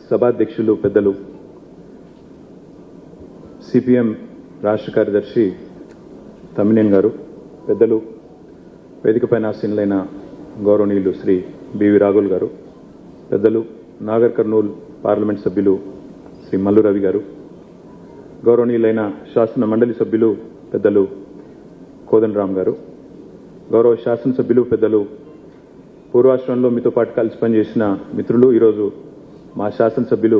సభాధ్యక్షులు పెద్దలు సిపిఎం రాష్ట్ర కార్యదర్శి తమ్మినేని గారు, పెద్దలు వేదికపైన ఆసీనులైన గౌరవనీయులు శ్రీ బివి రాఘుల్ గారు, పెద్దలు నాగర్ కర్నూల్ పార్లమెంట్ సభ్యులు శ్రీ మల్లు రవి గారు, గౌరవనీయులైన శాసన మండలి సభ్యులు పెద్దలు కోదండరామ్ గారు, గౌరవ శాసనసభ్యులు పెద్దలు పూర్వాశ్రమంలో మీతో పాటు కలిసి పనిచేసిన మిత్రులు, ఈరోజు మా శాసనసభ్యులు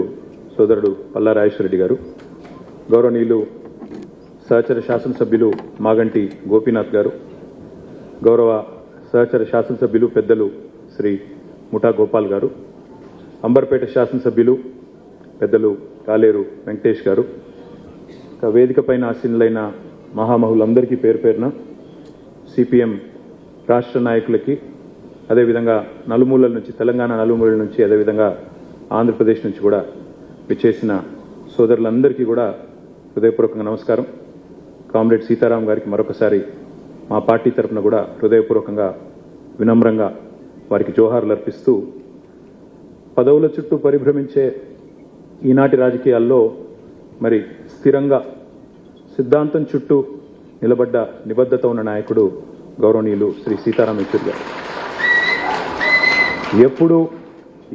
సోదరుడు పల్లా రాజేశ్వరరెడ్డి గారు, గౌరవనీయులు సహచర శాసనసభ్యులు మాగంటి గోపీనాథ్ గారు, గౌరవ సహచర శాసనసభ్యులు పెద్దలు శ్రీ ముఠా గోపాల్ గారు, అంబర్పేట శాసనసభ్యులు పెద్దలు కాలేరు వెంకటేష్ గారు, వేదిక పైన ఆసీనులైన మహామహులందరికీ పేరు పేరున సిపిఎం రాష్ట్ర నాయకులకి, అదేవిధంగా నలుమూలల నుంచి, తెలంగాణ నలుమూలల నుంచి, అదేవిధంగా ఆంధ్రప్రదేశ్ నుంచి కూడా విచ్చేసిన సోదరులందరికీ కూడా హృదయపూర్వకంగా నమస్కారం. కామ్రేడ్ సీతారాం గారికి మరొకసారి మా పార్టీ తరఫున కూడా హృదయపూర్వకంగా వినమ్రంగా వారికి జోహార్లు అర్పిస్తూ, పదవుల చుట్టూ పరిభ్రమించే ఈనాటి రాజకీయాల్లో మరి స్థిరంగా సిద్ధాంతం చుట్టూ నిలబడ్డ నిబద్ధత ఉన్న నాయకుడు గౌరవనీయులు శ్రీ సీతారాం యెచూరి గారు. ఎప్పుడు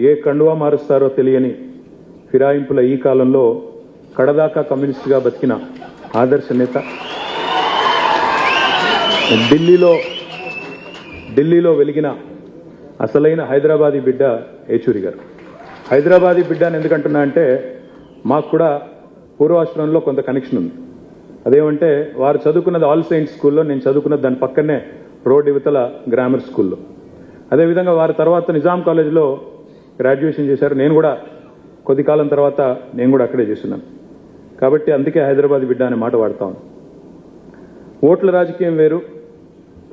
ఏ కండువా మారుస్తారో తెలియని ఫిరాయింపుల ఈ కాలంలో కడదాకా కమ్యూనిస్టుగా బతికిన ఆదర్శ నేత, ఢిల్లీలో వెలిగిన అసలైన హైదరాబాదీ బిడ్డ యెచూరి గారు. హైదరాబాదీ బిడ్డ అని ఎందుకంటున్నా అంటే, మాకు కూడా పూర్వాశ్రమంలో కొంత కనెక్షన్ ఉంది. అదేమంటే, వారు చదువుకున్నది ఆల్ సెయింట్స్ స్కూల్లో, నేను చదువుకున్నది దాని పక్కనే రోడ్ ఇవతల గ్రామర్ స్కూల్లో. అదేవిధంగా వారి తర్వాత నిజాం కాలేజీలో గ్రాడ్యుయేషన్ చేశారు. నేను కూడా కొద్ది కాలం తర్వాత నేను కూడా అక్కడే చేస్తున్నాను. కాబట్టి అందుకే హైదరాబాద్ బిడ్డ అనే మాట వాడతాం. ఓట్ల రాజకీయం వేరు,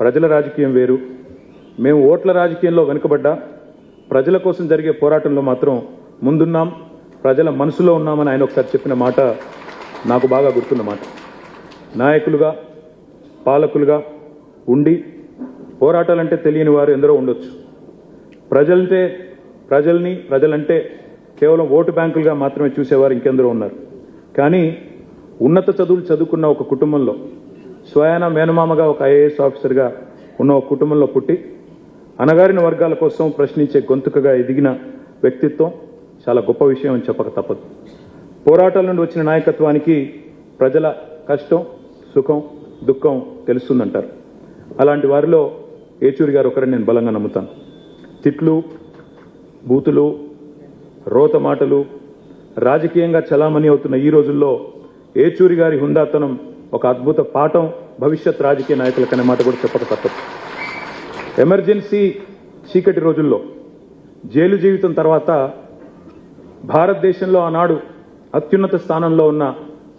ప్రజల రాజకీయం వేరు. మేము ఓట్ల రాజకీయంలో వెనుకబడ్డా ప్రజల కోసం జరిగే పోరాటంలో మాత్రం ముందున్నాం, ప్రజల మనసులో ఉన్నామని ఆయన ఒకసారి చెప్పిన మాట నాకు బాగా గుర్తున్న మాట. నాయకులుగా, పాలకులుగా ఉండి పోరాటాలంటే తెలియని వారు ఎందరో ఉండొచ్చు. ప్రజలంటే కేవలం ఓటు బ్యాంకులుగా మాత్రమే చూసేవారు ఇంకెందరో ఉన్నారు. కానీ ఉన్నత చదువులు చదువుకున్న ఒక కుటుంబంలో, స్వయాన మేనమామగా ఒక ఐఏఎస్ ఆఫీసర్గా ఉన్న ఒక కుటుంబంలో పుట్టి అణగారిన వర్గాల కోసం ప్రశ్నించే గొంతుకగా ఎదిగిన వ్యక్తిత్వం చాలా గొప్ప విషయం అని చెప్పక తప్పదు. పోరాటాల నుండి వచ్చిన నాయకత్వానికి ప్రజల కష్టం, సుఖం, దుఃఖం తెలుస్తుందంటారు. అలాంటి వారిలో యెచూరి గారు ఒకరిని నేను బలంగా నమ్ముతాను. తిట్లు, బూతులు, రోత మాటలు రాజకీయంగా చలామణి అవుతున్న ఈ రోజుల్లో యెచూరి గారి హుందాతనం ఒక అద్భుత పాఠం భవిష్యత్ రాజకీయ నాయకులకనే మాట కూడా చెప్పక తప్పదు. ఎమర్జెన్సీ చీకటి రోజుల్లో, జైలు జీవితం తర్వాత భారతదేశంలో ఆనాడు అత్యున్నత స్థానంలో ఉన్న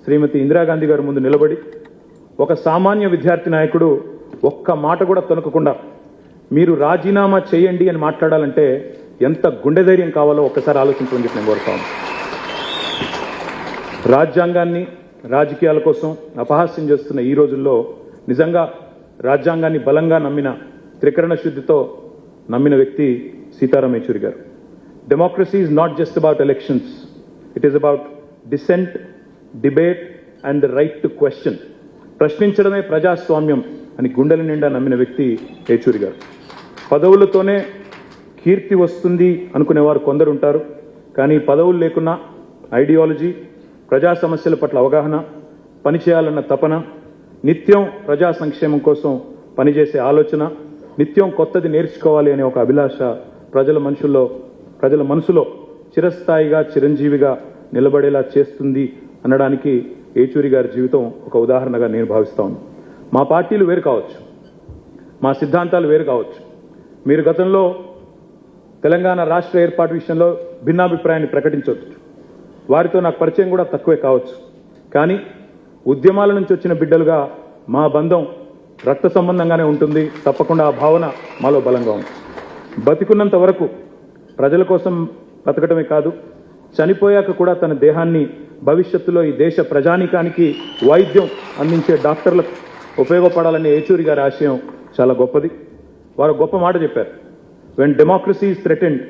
శ్రీమతి ఇందిరాగాంధీ గారి ముందు నిలబడి ఒక సామాన్య విద్యార్థి నాయకుడు ఒక్క మాట కూడా తొనకకుండా మీరు రాజీనామా చేయండి అని మాట్లాడాలంటే ఎంత గుండె ధైర్యం కావాలో ఒక్కసారి ఆలోచించమని చెప్పి నేను కోరుతాను. రాజ్యాంగాన్ని రాజకీయాల కోసం అపహాస్యం చేస్తున్న ఈ రోజుల్లో నిజంగా రాజ్యాంగాన్ని బలంగా నమ్మిన, త్రికరణ శుద్ధితో నమ్మిన వ్యక్తి Sitaram Yechury garu. Democracy is not just about elections, it is about dissent, debate and the right to question. ప్రశ్నించడమే ప్రజాస్వామ్యం అని గుండెల నిండా నమ్మిన వ్యక్తి యెచూరి గారు. పదవులతోనే కీర్తి వస్తుంది అనుకునేవారు కొందరు ఉంటారు. కానీ పదవులు లేకున్నా ఐడియాలజీ, ప్రజా సమస్యల పట్ల అవగాహన, పనిచేయాలన్న తపన, నిత్యం ప్రజా సంక్షేమం కోసం పనిచేసే ఆలోచన, నిత్యం కొత్తది నేర్చుకోవాలి అనే ఒక అభిలాష ప్రజల మనసులో చిరస్థాయిగా, చిరంజీవిగా నిలబడేలా చేస్తుంది అనడానికి యెచూరి గారి జీవితం ఒక ఉదాహరణగా నేను భావిస్తాను. మా పార్టీలు వేరు కావచ్చు, మా సిద్ధాంతాలు వేరు కావచ్చు. మీరు గతంలో తెలంగాణ రాష్ట్ర ఏర్పాటు విషయంలో భిన్నాభిప్రాయాన్ని ప్రకటించవచ్చు. వారితో నాకు పరిచయం కూడా తక్కువే కావచ్చు. కానీ ఉద్యమాల నుంచి వచ్చిన బిడ్డలుగా మా బంధం రక్త సంబంధంగానే ఉంటుంది. తప్పకుండా ఆ భావన మాలో బలంగా ఉంది. బతికున్నంత వరకు ప్రజల కోసం బతకటమే కాదు, చనిపోయాక కూడా తన దేహాన్ని భవిష్యత్తులో ఈ దేశ ప్రజానీకానికి వైద్యం అందించే డాక్టర్లకు ఉపయోగపడాలనే యెచూరి గారి ఆశయం చాలా గొప్పది. వారు గొప్ప మాట చెప్పారు. When democracy is threatened,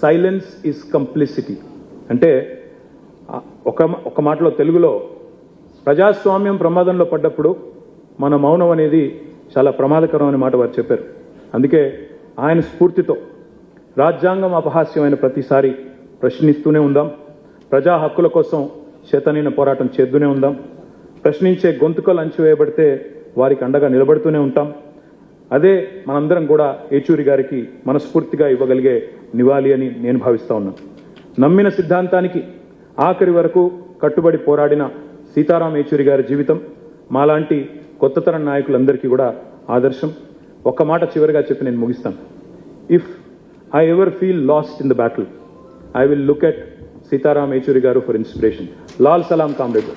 silence is complicity. అంటే ఒక మాటలో తెలుగులో ప్రజాస్వామ్యం ప్రమాదంలో పడ్డప్పుడు మన మౌనం అనేది చాలా ప్రమాదకరం అనే మాట వారు చెప్పారు. అందుకే ఆయన స్ఫూర్తితో రాజ్యాంగం అపహాస్యమైన ప్రతిసారి ప్రశ్నిస్తూనే ఉందాం, ప్రజా హక్కుల కోసం చేతనైన పోరాటం చేస్తూనే ఉందాం, ప్రశ్నించే గొంతుకలు అణచివేయబడితే వారికి అండగా నిలబడుతూనే ఉంటాం. అదే మనందరం కూడా ఏచూరి గారికి మనస్ఫూర్తిగా ఇవ్వగలిగే నివాళి అని నేను భావిస్తా ఉన్నాను. నమ్మిన సిద్ధాంతానికి ఆఖరి వరకు కట్టుబడి పోరాడిన సీతారాం ఏచూరి గారి జీవితం మాలాంటి కొత్త తరం నాయకులందరికీ కూడా ఆదర్శం. ఒక్క మాట చివరిగా చెప్పి నేను ముగిస్తాను. If I ever feel lost in the battle, I will look at Sitaram Yechury garu for inspiration. లాల్ సలాం కామ్రేడ్.